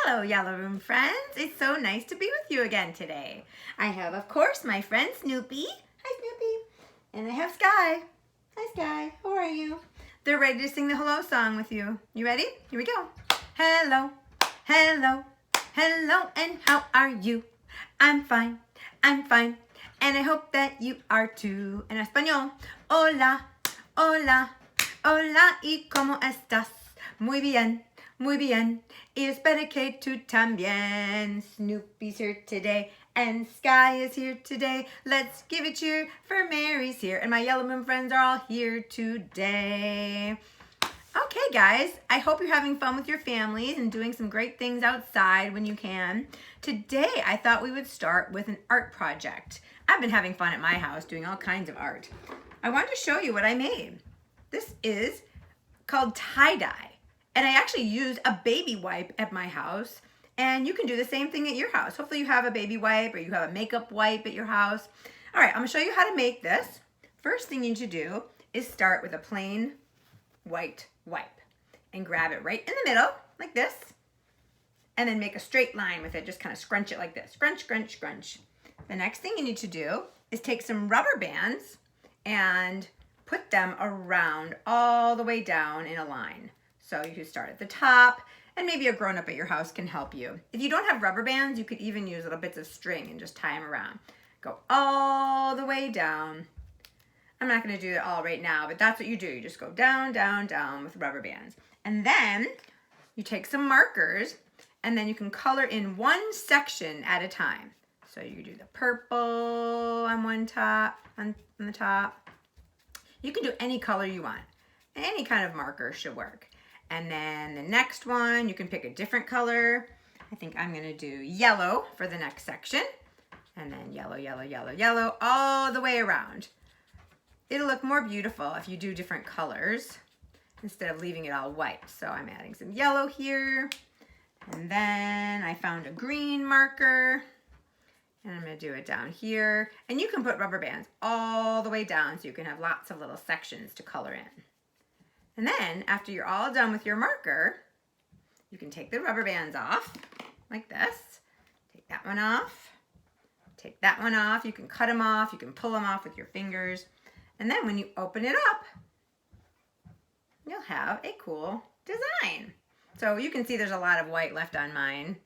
Hello, Yellow Room friends. It's so nice to be with you again today. I have, of course, my friend Snoopy. Hi, Snoopy. And I have Sky. Hi, Sky. How are you? They're ready to sing the hello song with you. You ready? Here we go. Hello, hello, hello, and how are you? I'm fine, and I hope that you are too. En español, hola, hola, hola, ¿y cómo estás? Muy bien, y espero que tú también. Snoopy's here today, and Sky is here today. Let's give a cheer for Mary's here, and my Yellow Room friends are all here today. Okay, guys, I hope you're having fun with your families and doing some great things outside when you can. Today, I thought we would start with an art project. I've been having fun at my house doing all kinds of art. I wanted to show you what I made. This is called tie-dye, and I actually used a baby wipe at my house, and you can do the same thing at your house. Hopefully you have a baby wipe or you have a makeup wipe at your house. All right, I'm gonna show you how to make this. First thing you need to do is start with a plain white wipe and grab it right in the middle like this, and then make a straight line with it. Just kind of scrunch it like this. Scrunch, scrunch, scrunch. The next thing you need to do is take some rubber bands and put them around all the way down in a line. So you can start at the top, and maybe a grown-up at your house can help you. If you don't have rubber bands, you could even use little bits of string and just tie them around. Go all the way down. I'm not going to do it all right now, but that's what you do. You just go down, down, down with rubber bands. And then you take some markers, and then you can color in one section at a time. So you do the purple on one top, on the top. You can do any color you want. Any kind of marker should work. And then the next one, you can pick a different color. I think I'm going to do yellow for the next section. And then yellow, yellow, yellow, yellow, all the way around. It'll look more beautiful if you do different colors instead of leaving it all white. So I'm adding some yellow here. And then I found a green marker. And I'm going to do it down here. And you can put rubber bands all the way down so you can have lots of little sections to color in. And then after you're all done with your marker, you can take the rubber bands off like this. Take that one off. Take that one off. You can cut them off. You can pull them off with your fingers. And then when you open it up, you'll have a cool design. So you can see there's a lot of white left on mine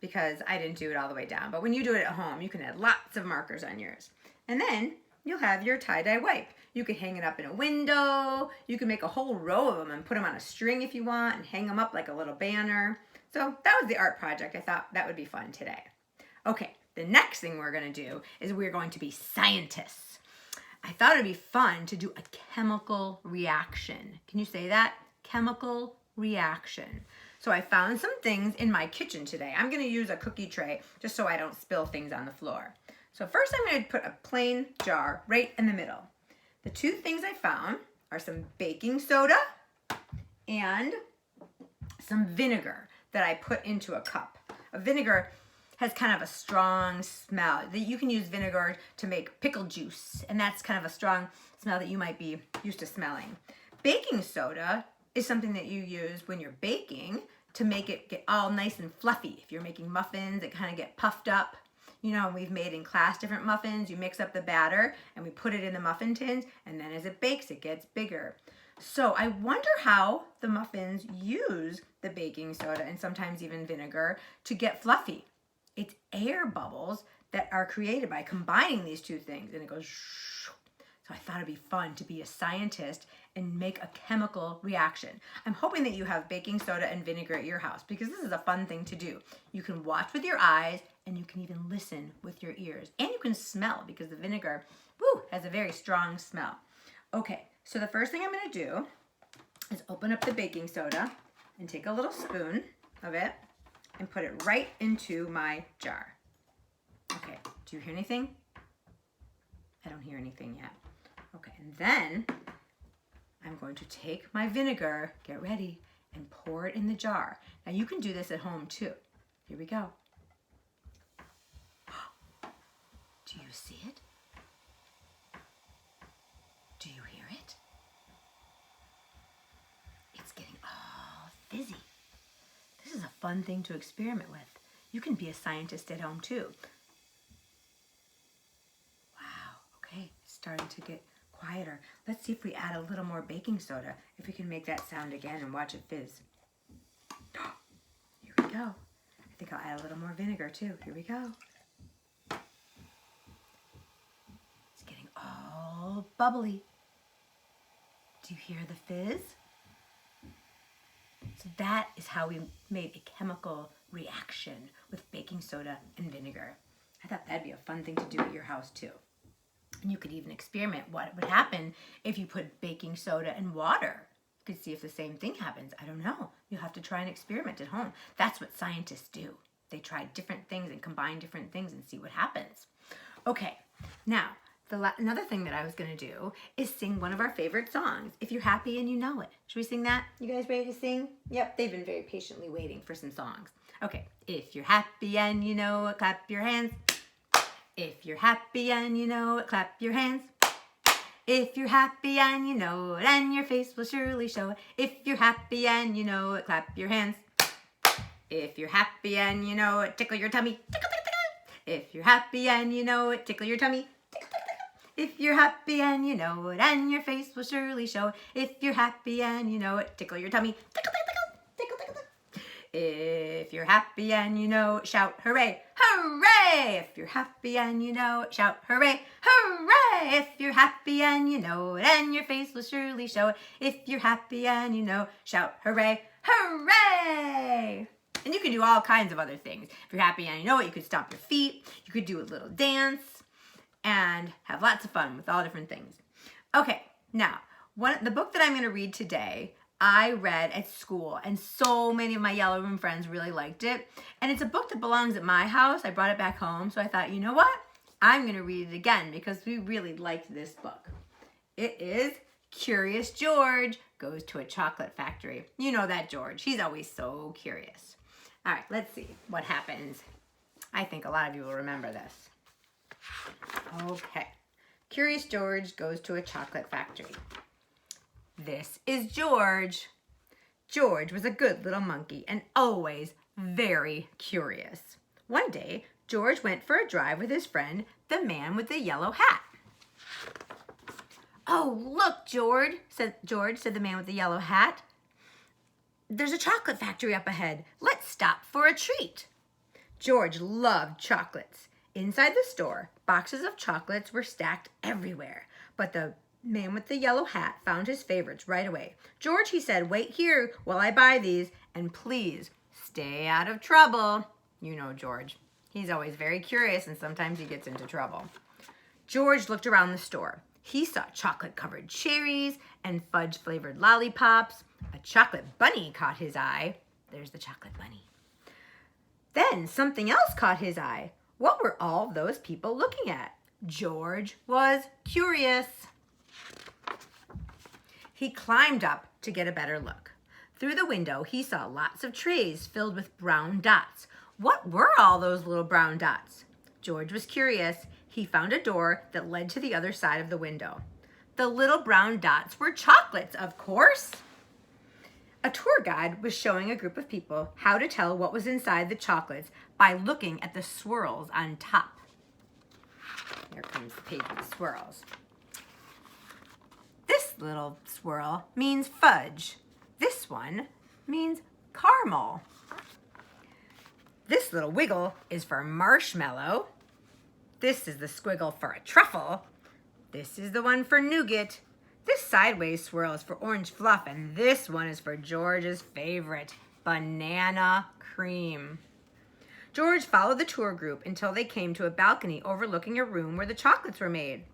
because I didn't do it all the way down. But when you do it at home, you can add lots of markers on yours. And then you'll have your tie-dye wipe. You can hang it up in a window. You can make a whole row of them and put them on a string if you want and hang them up like a little banner. So that was the art project. I thought that would be fun today. Okay, the next thing we're going to do is we're going to be scientists. I thought it'd be fun to do a chemical reaction. Can you say that? Chemical reaction. So I found some things in my kitchen today. I'm going to use a cookie tray just so I don't spill things on the floor. So first I'm going to put a plain jar right in the middle. The two things I found are some baking soda and some vinegar that I put into a cup. A vinegar has kind of a strong smell. You can use vinegar to make pickle juice, and that's kind of a strong smell that you might be used to smelling. Baking soda is something that you use when you're baking to make it get all nice and fluffy. If you're making muffins that kind of get puffed up, you know, we've made in class different muffins. You mix up the batter and we put it in the muffin tins, and then as it bakes, it gets bigger. So I wonder how the muffins use the baking soda and sometimes even vinegar to get fluffy. It's air bubbles that are created by combining these two things, and it goes shoo. So I thought it'd be fun to be a scientist and make a chemical reaction. I'm hoping that you have baking soda and vinegar at your house because this is a fun thing to do. You can watch with your eyes, and you can even listen with your ears, and you can smell because the vinegar, has a very strong smell. Okay, so the first thing I'm going to do is open up the baking soda and take a little spoon of it and put it right into my jar. Okay, do you hear anything? I don't hear anything yet. Okay, and then I'm going to take my vinegar, get ready, and pour it in the jar. Now you can do this at home too. Here we go. Do you see it? Do you hear it? It's getting all fizzy. This is is a fun thing to experiment with. You can be a scientist at home too. Wow, okay, it's starting to get quieter. Let's see if we add a little more baking soda, if we can make that sound again and watch it fizz. Here we go. I think I'll add a little more vinegar too. Here we go. It's getting all bubbly. Do you hear the fizz? So that is how we made a chemical reaction with baking soda and vinegar. I thought that'd be a fun thing to do at your house too. And you could even experiment what would happen if you put baking soda and water. You could see if the same thing happens. I don't know. You'll have to try and experiment at home. That's what scientists do. They try different things and combine different things and see what happens. Okay, now, another thing that I was going to do is sing one of our favorite songs, If You're Happy and You Know It. Should we sing that? You guys ready to sing? Yep, they've been very patiently waiting for some songs. Okay, if you're happy and you know it, clap your hands. If you're happy and you know it, clap your hands. If you're happy and you know it, and your face will surely show it. If you're happy and you know it, clap your hands. If you're happy and you know it, tickle your tummy. Tickle, tickle, tickle. If you're happy and you know it, tickle your tummy. Tickle, tickle, tickle. If you're happy and you know it, and your face will surely show it. If you're happy and you know it, tickle your tummy. Tickle, tickle, tickle. Tickle, tickle, tickle. If you're happy and you know it, shout hooray, hooray! If you're happy and you know it, shout hooray, hooray! If you're happy and you know it, and your face will surely show it. If you're happy and you know, shout hooray, hooray! And you can do all kinds of other things. If you're happy and you know it, you could stomp your feet, you could do a little dance, and have lots of fun with all different things. Okay, now, the book that I'm going to read today, I read at school, and so many of my Yellow Room friends really liked it. And it's a book that belongs at my house. I brought it back home, so I thought, you know what? I'm going to read it again because we really liked this book. It is Curious George Goes to a Chocolate Factory. You know that George. He's always so curious. All right, let's see what happens. I think a lot of you will remember this. Okay. Curious George Goes to a Chocolate Factory. This is George. George was a good little monkey and always very curious. One day, George went for a drive with his friend, the man with the yellow hat. Oh, look, George, said the man with the yellow hat. There's a chocolate factory up ahead. Let's stop for a treat. George loved chocolates. Inside the store, boxes of chocolates were stacked everywhere, but the man with the yellow hat found his favorites right away. George, he said, wait here while I buy these, and please stay out of trouble. You know George. He's always very curious, and sometimes he gets into trouble. George looked around the store. He saw chocolate-covered cherries and fudge-flavored lollipops. A chocolate bunny caught his eye. There's the chocolate bunny. Then something else caught his eye. What were all those people looking at? George was curious. He climbed up to get a better look. Through the window, he saw lots of trays filled with brown dots. What were all those little brown dots? George was curious. He found a door that led to the other side of the window. The little brown dots were chocolates, of course. A tour guide was showing a group of people how to tell what was inside the chocolates by looking at the swirls on top. Here comes the page with the swirls. This little swirl means fudge. This one means caramel. This little wiggle is for marshmallow. This is the squiggle for a truffle. This is the one for nougat. This sideways swirl is for orange fluff, and this one is for George's favorite, banana cream. George followed the tour group until they came to a balcony overlooking a room where the chocolates were made.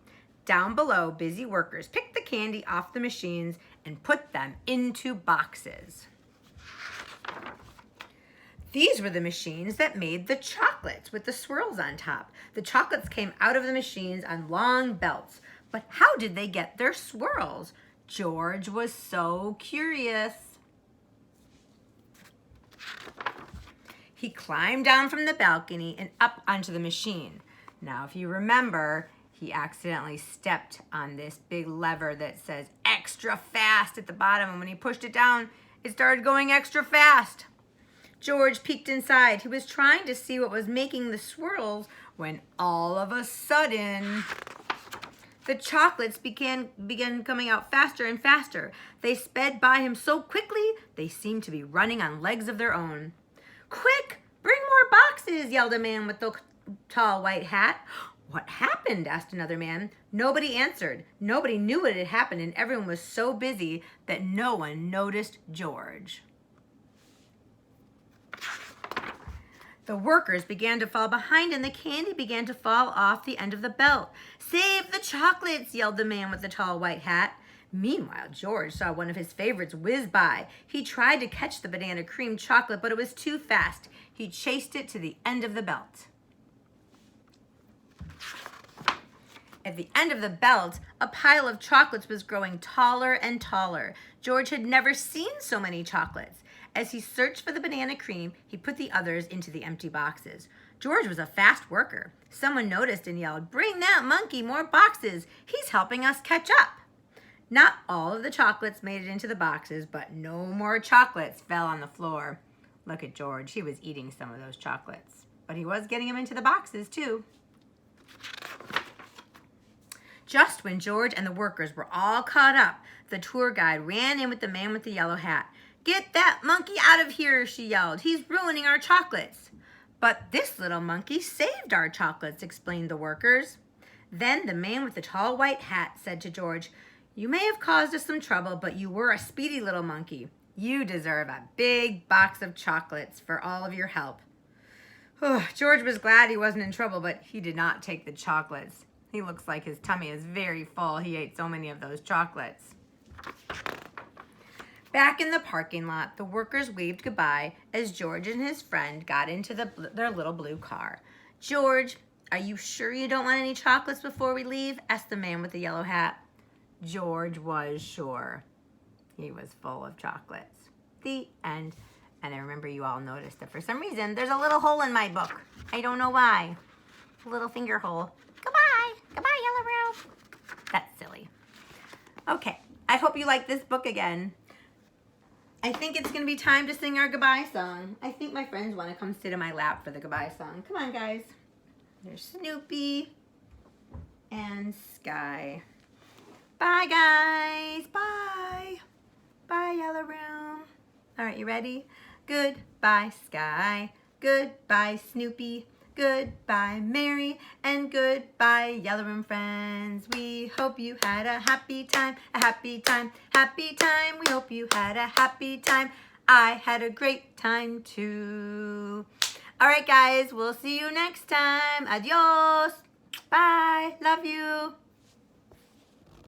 Down below, busy workers picked the candy off the machines and put them into boxes. These were the machines that made the chocolates with the swirls on top. The chocolates came out of the machines on long belts. But how did they get their swirls? George was so curious. He climbed down from the balcony and up onto the machine. Now, if you remember, he accidentally stepped on this big lever that says extra fast at the bottom. And when he pushed it down, it started going extra fast. George peeked inside. He was trying to see what was making the swirls when all of a sudden the chocolates began coming out faster and faster. They sped by him so quickly, they seemed to be running on legs of their own. "Quick, bring more boxes," yelled a man with the tall white hat. "What happened?" asked another man. Nobody answered. Nobody knew what had happened, and everyone was so busy that no one noticed George. The workers began to fall behind, and the candy began to fall off the end of the belt. "Save the chocolates," yelled the man with the tall white hat. Meanwhile, George saw one of his favorites whiz by. He tried to catch the banana cream chocolate, but it was too fast. He chased it to the end of the belt. At the end of the belt, a pile of chocolates was growing taller and taller. George had never seen so many chocolates. As he searched for the banana cream, he put the others into the empty boxes. George was a fast worker. Someone noticed and yelled, "Bring that monkey more boxes. He's helping us catch up." Not all of the chocolates made it into the boxes, but no more chocolates fell on the floor. Look at George. He was eating some of those chocolates, but he was getting them into the boxes too. Just when George and the workers were all caught up, the tour guide ran in with the man with the yellow hat. "Get that monkey out of here," she yelled. "He's ruining our chocolates." "But this little monkey saved our chocolates," explained the workers. Then the man with the tall white hat said to George, "You may have caused us some trouble, but you were a speedy little monkey. You deserve a big box of chocolates for all of your help." George was glad he wasn't in trouble, but he did not take the chocolates. He looks like his tummy is very full. He ate so many of those chocolates. Back in the parking lot, the workers waved goodbye as George and his friend got into their little blue car. "George, are you sure you don't want any chocolates before we leave?" asked the man with the yellow hat. George was sure. He was full of chocolates. The end. And I remember you all noticed that for some reason, there's a little hole in my book. I don't know why. A little finger hole. Goodbye. Goodbye, Yellow Room. That's silly. Okay. I hope you like this book again. I think it's going to be time to sing our goodbye song. I think my friends want to come sit in my lap for the goodbye song. Come on, guys. There's Snoopy and Sky. Bye, guys. Bye. Bye, Yellow Room. All right, you ready? Goodbye, Sky. Goodbye, Snoopy. Goodbye, Mary. And goodbye, Yellow Room friends. We hope you had a happy time, a happy time, happy time. We hope you had a happy time. I had a great time too. All right, guys, we'll see you next time. Adios. Bye. Love you.